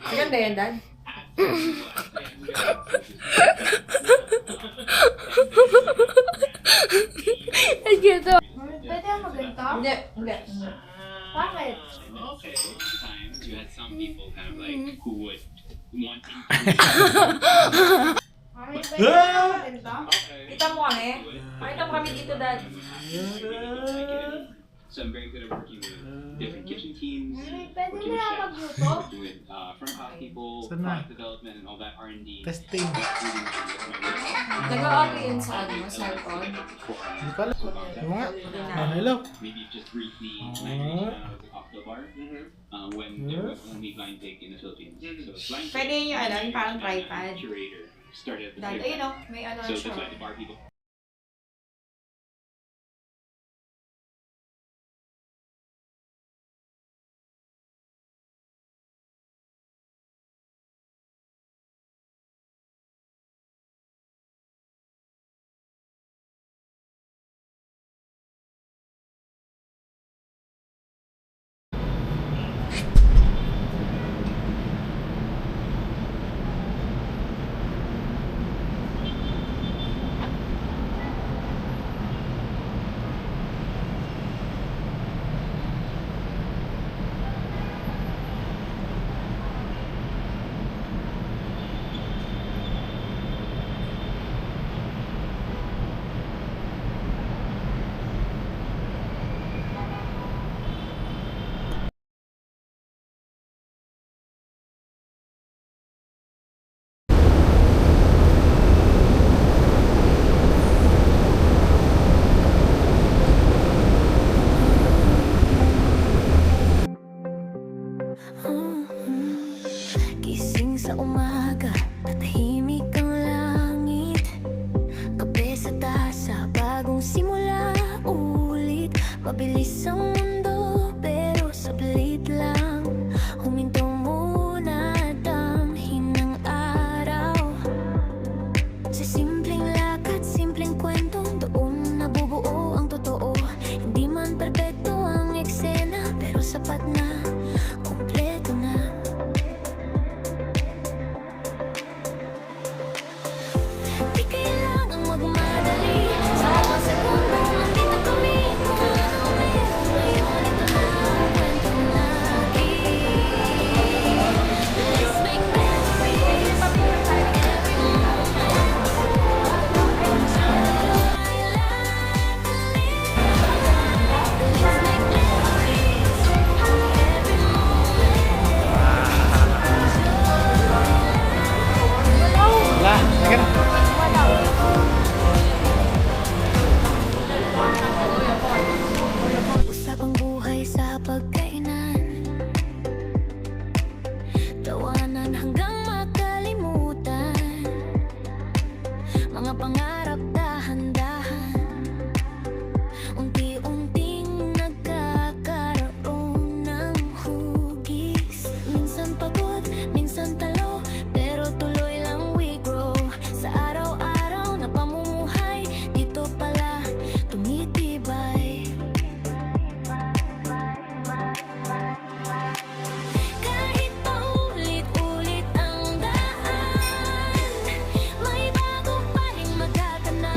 Maganda yan, Dad. Ang cute. Pwede ang maganda? Hindi, hindi. Bakit? Okay, sometimes you had some people kind of like who would want to. Mami, pwede ang maganda? Kita mo kami? Pakita mo kami dito, Dad. So I'm very good at working with different kitchen teams, Mami, pwede working mo with na chefs, magluto? working with front house people, Sana. product development, and all that R&D. Testing. That's really my work. Nag-a-okay yun sa ano, sa iPhone. Hindi ko alam. Yung nga. Hello. Maybe just briefly mention the cocktail bar when there was only blind take in the Philippines. So blind Pwede take, yung ano, yung parang tripod. curator started at the Dad, table. ayun o, may ano So siya. that's why the bar people. Gising sa umaga, tatahimik ang langit. Kape sa tasa, bagong simula ulit. Mabilis ang mundo, pero sablit lang. Huminto muna, damhin ng araw. Sa simpleng lakad, simpleng kwentong doon nabubuo ang totoo. Hindi man perfecto ang eksena, pero sapat na, kumpleto na. Di kailangang magmadali, sa mga segundo nandito kami. Kung ano meron ngayon, ito na ang kwentong lagi. Let's make memories every moment. I like to live. Let's make memories every moment. Wala. Teka na. Usapang buhay sa pagkainan, tawanan hanggang makalimutan. Mga pangarap dahan-dahan, unti-unting nagkakaroon ng hugis. Minsan pagod, minsan talo, pero tuloy lang we grow. Sa araw-araw na pamumuhay, dito pala tumitibay. Kahit paulit-ulit ang daan, may bago pa rin magaganap.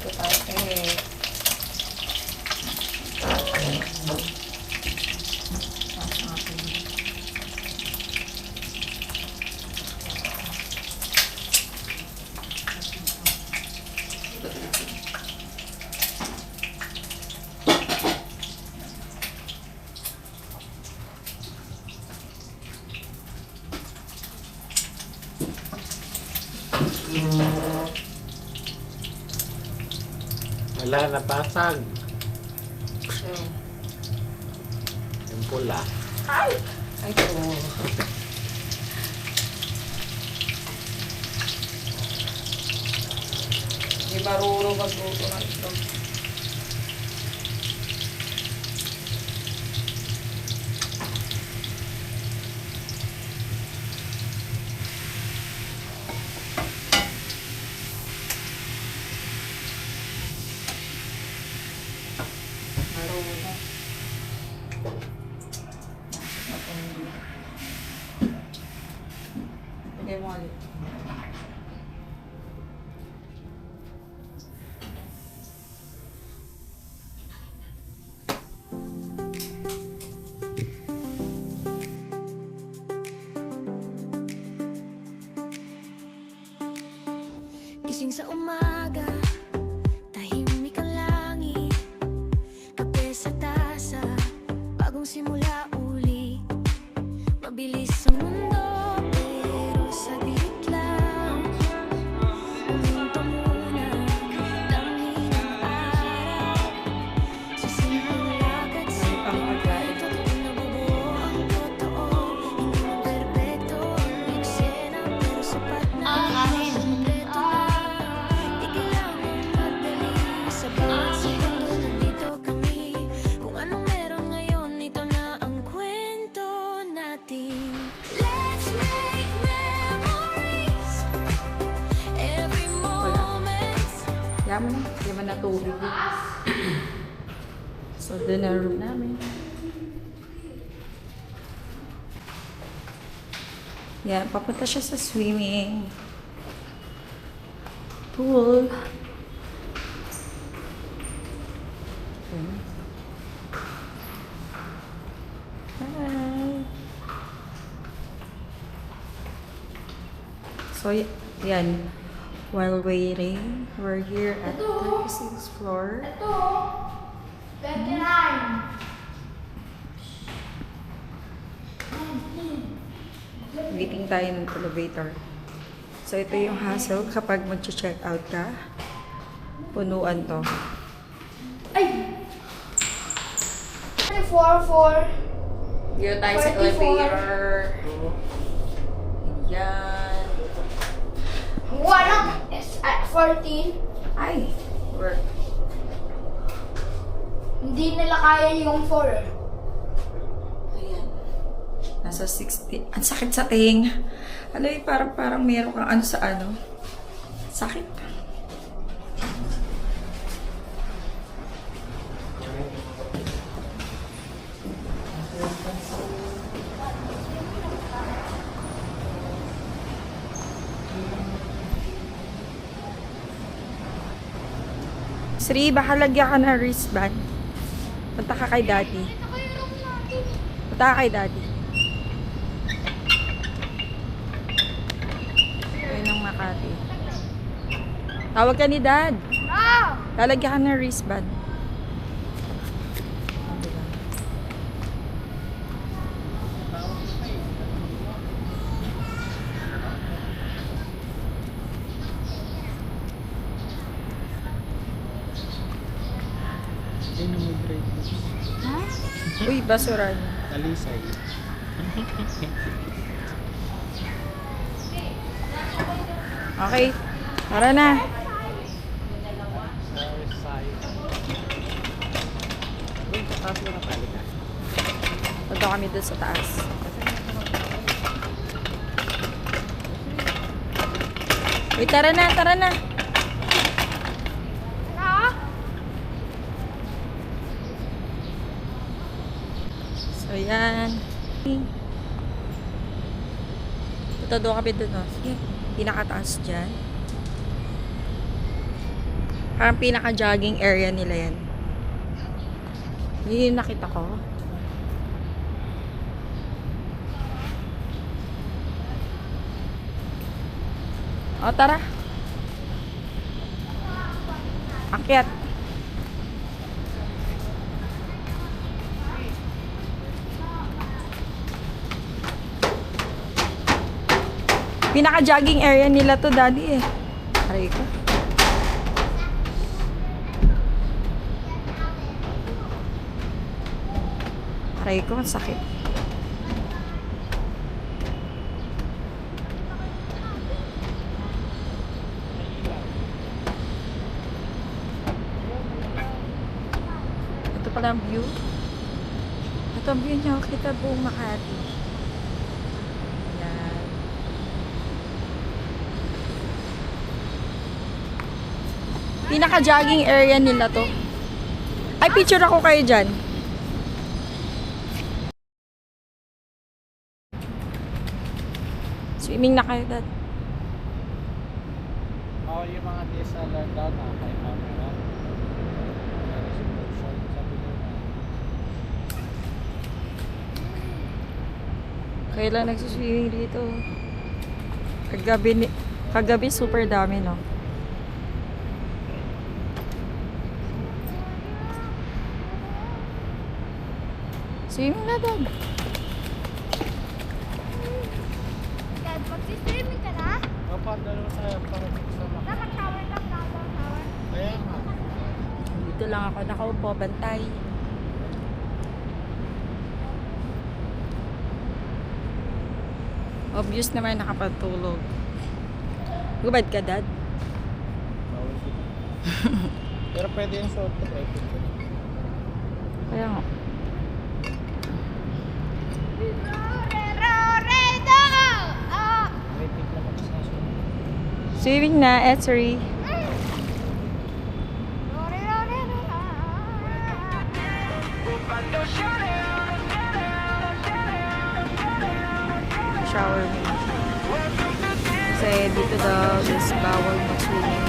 Ito perfect. Tapos natin. Wala, napasag. So, Yung pula. ay po. Hindi marunong magluto ng ito. Marunong. Lagay mo ulit. Gising sa umaga, tahimik ang langit. Kape sa tasa, bagong simula uli. Mabilis ang mundo, pero saglit lang. Uminto muna, damhin ang araw. Sa simpleng lakad sa buhay, totoong nabubuo ang totoo. Hindi man perpekto ang eksena, pero sapat na kompleto na. Di kailangan magdali, sa bawat segundo nandito kami. Kung anong meron ngayon, ito na ang kwento natin. Let's make memories every moment. Yaman na. Yaman na tubig. So, doon na room namin. Yan, papunta siya sa swimming pool. Okay. Hi. So, yan. While waiting, we're here at 36th floor. Ito, 29. Waiting tayo ng elevator. So, ito yung hassle kapag mag-check out ka. Punuan to. Ay! 4. Dito tayo sa 44. elevator. Yan. Walang is at 14. Ay! Work. Hindi nila kaya yung 4. Ayan. Nasa 60. Ang sakit sa ting. Ano eh, parang meron kang ano sa ano. Sakit. Sri, baka lagyan ka ng wristband. Punta ka kay daddy. Punta ka kay daddy. Ayun ang Makati. Tawag ka ni dad. Lalagyan ka ng wristband. Sino may grade? Uy, basura niya. Talisay. Okay, tara na. Uy, taas mo na pali ka. Punta kami doon sa taas. Uy, tara na, tara na. So, yan. Punta doon kami doon, no? Sige, pinakataas dyan. Parang pinaka-jogging area nila yan. Yun yung nakita ko. O, tara. Akyat. Pinaka-jogging area nila to, daddy eh. Aray ko. Aray ko, ang sakit. Ito pala ang view. Ito ang view niya. Kita buong Makati. Yan. Pinaka-jogging area nila to. Ay, picture ako kayo dyan. Swimming na kayo, dad. Oo, yung mga DSLR daw na kay camera. Resolution, sabi nila. Kailan nagsuswimming dito? Kagabi super dami, no? Swimming na, dad. Dad, mag-streaming ka na? Papadalo tayo para sa mga. Dapat tower lang, tower. Kaya nga. Dito lang ako nakaupo, bantay. Obvious naman nakapatulog. Gubad ka, dad? Bawal dito. Pero pwede yung short ko. Kaya nga. Repeat naman sa sunod. Swimming na, Esri. Shower me. Kasi dito daw is bawal mag-swimming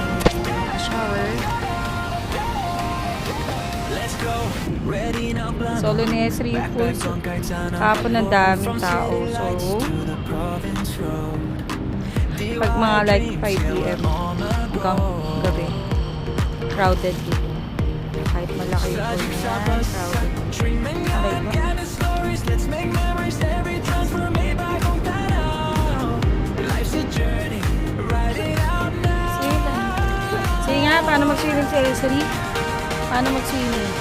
sa shower. Solo ni Esri full. Kapon ng daming tao. So, pag mga like 5 p.m. hanggang gabi, crowded dito. Kahit malaki yung pool na yan, crowded. Aray mo. Sige nga, paano mag-swimming si Esri? Paano mag-swimming?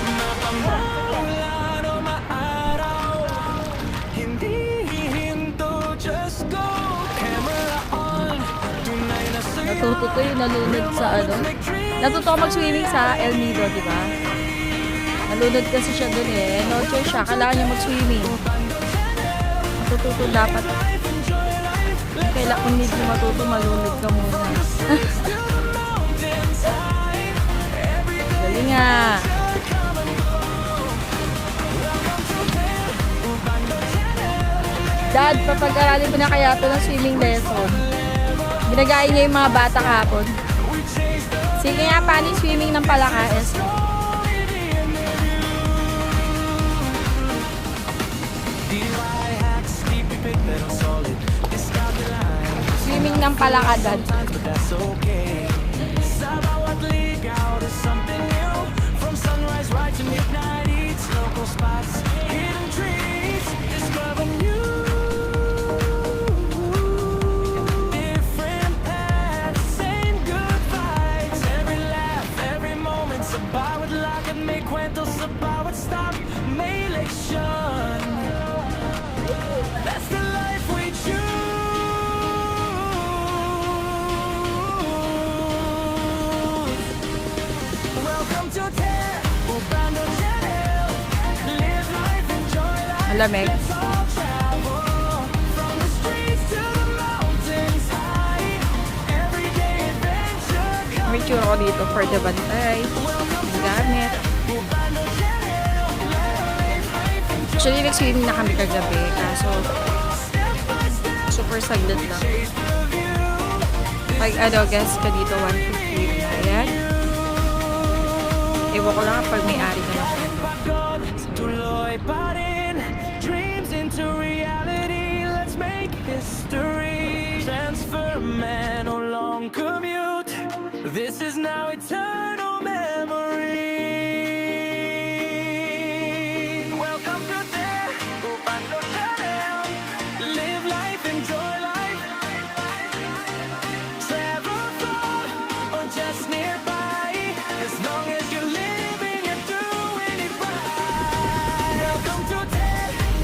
Natuto ko yung nalunod sa ano. Natuto ko mag-swimming sa El Nido, di ba? Nalunod kasi siya dun eh. No choice siya. Kailangan niya mag-swimming. Matututo dapat. Kailangan kung hindi matuto, malunod ka muna. Galing nga. Dad, papag-aralin mo na kaya ito ng swimming lesson. Ginagaya niya yung mga bata kahapon. Sige nga, paano yung swimming ng Palaka-S? Swimming ng Palaka, Dad. Malamig. May tsura ko dito for the bantay. Ang gamit. Actually, nag-swimming na kami kagabi. Kaso, super saglit lang. Pag ano, guess ka dito, 150. Ayan. Ewan ko lang pag may-ari ka na. Tuloy pa rin, dreams into reality. Let's make history. Transfer man or long commute. This is now eternal memory. Welcome to the Upando Channel. Live life, enjoy life. Travel far or just nearby. As long as you're living and doing it right. Welcome to the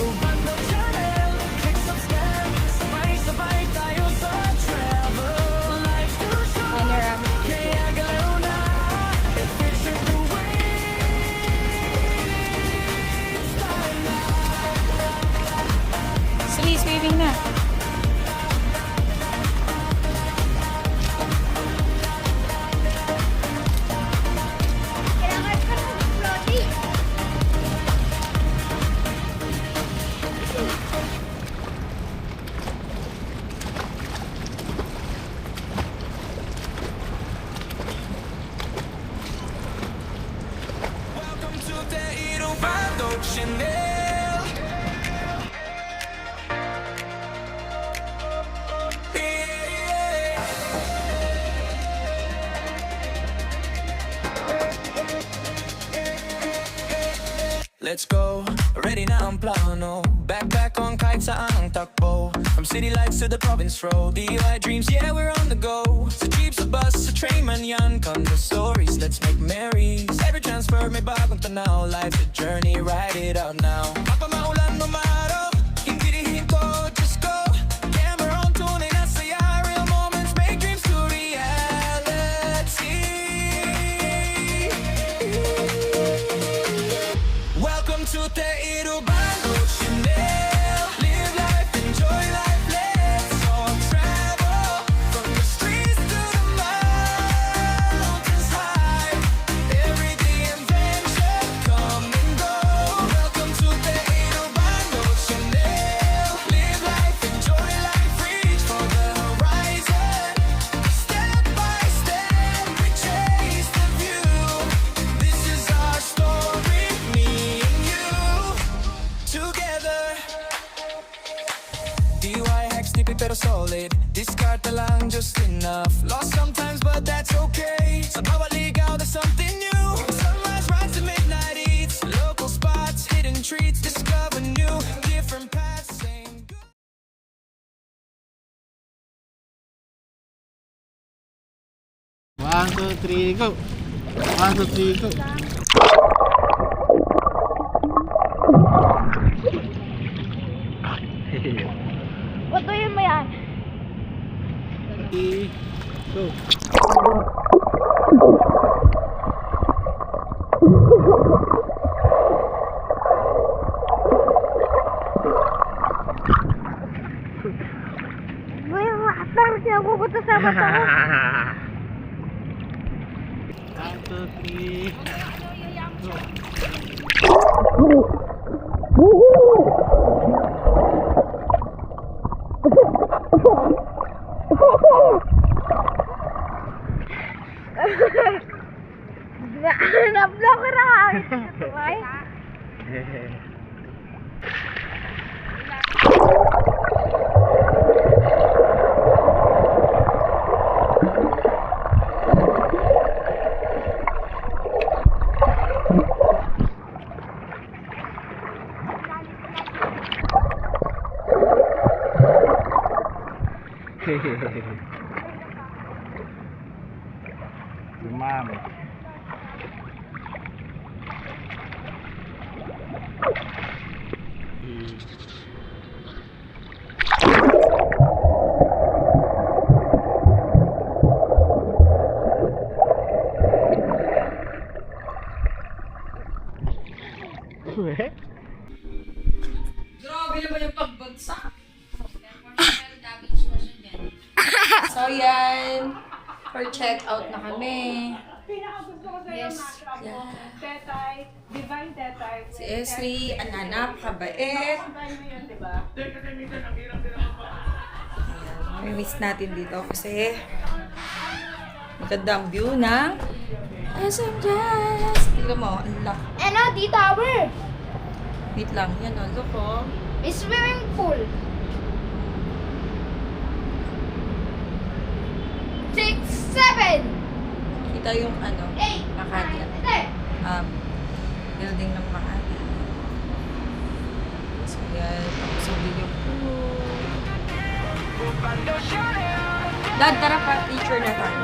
Upando Channel. Click subscribe. Sabay-sabay tayo sa travel. Life's too short. Panoramic. Kaya galaw na. If it's your way, it's time now. Sige, swimming na. Kailangan ka ng floaty. Welcome to the Irubando Channel. Yeah. Let's go, ready na ang plano. Back on kahit saan ang takbo. From city lights to the province road. DIY dreams, yeah, we're on the go. Sa jeep, sa bus, sa train man yan. Condo stories, let's make memories. Every transfer may bagong tanaw. Life's a journey, ride it out now. Mapamaulan, mamaraw. Hindi dihinto, just go. Camera on, tunay na saya. Real moments make dreams to reality. Welcome to the Irubando Channel. Live life, enjoy life, let's all travel. From the streets to the mountains high. Every day adventure, come and go. Welcome to the Irubando Channel. Live life, enjoy life, reach for the horizon. Step by step, we chase the view. This is our story, me and you together. DIY hacks, tipid pero solid. Discard na lang, just enough. Lost sometimes, but that's okay. Sa bawat ligaw, there's something new. Sunrise, rise to midnight eats. Local spots, hidden treats. Discover new, different paths. Same good. 1, 2, 3, go! 1, 2, 3, go! Patuyin mo yan. 3, go! May water siya pupunta sa mata ko. 1, 2, 3, go! Na-block ko na hangit. Tuway. Dumami. Grabe naman yung pagbagsak. So yan, for check out na kami. Pinakagusto ko sa'yo, Yes. Matra mo. Yeah. Tetay, divine tetay. Si Esri, ang anak, kabait. Tayo mo yun, diba? Miss natin dito kasi magandang view ng SM Jazz. Tignan Tingnan mo, ang laki. Ano, D-Tower. Wait lang. Yan o, look o. May swimming pool. 6, 7, Kita yung ano, 8, Makati. 9, Building ng Makati. So yan, tapos ang video ko. Dad, tara pa, teacher na tayo.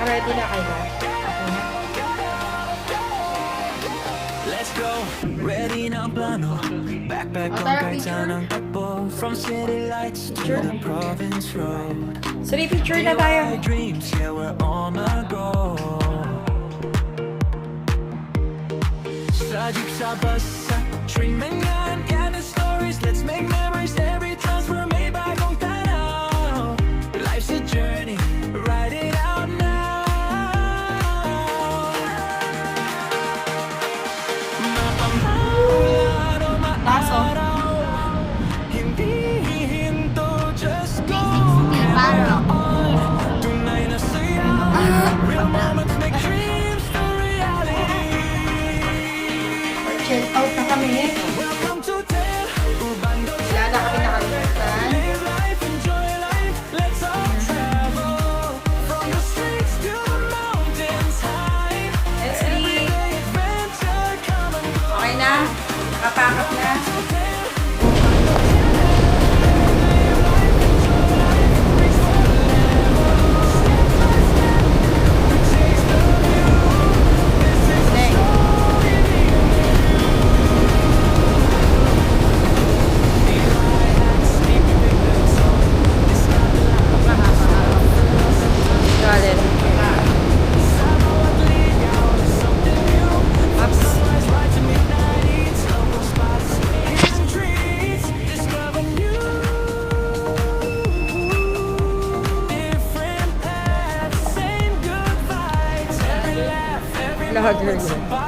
Ready na kayo? Okay na. Let's go. Ready na ang plano. Backpack Oh, on tara, kahit picture. saan ang takbo. From city lights to Picture. the province road. Sorry, picture na tayo. Our dreams, yeah, we're on the go. Sa jeep, sa bus, sa train, manyan, yan the stories. Let's make memories. Every transfer made by kong tanaw. Life's a journey, ride it out now. Mapamahal o Taso. maaraw, hindi hihinto, just go. Para. Tunay na saya, real moments make dreams to reality. Chill out na kami. Welcome to Tel Urbando. Wala na kami nakalimutan. Live life, enjoy life, let's all travel. From the streets to the mountains high. Let's leave. Adventure, come and go. Okay na? Nakapakap na? Galit. Streets, discover new, different paths, same good vibes. Every laugh, every Lahat moment's a yun.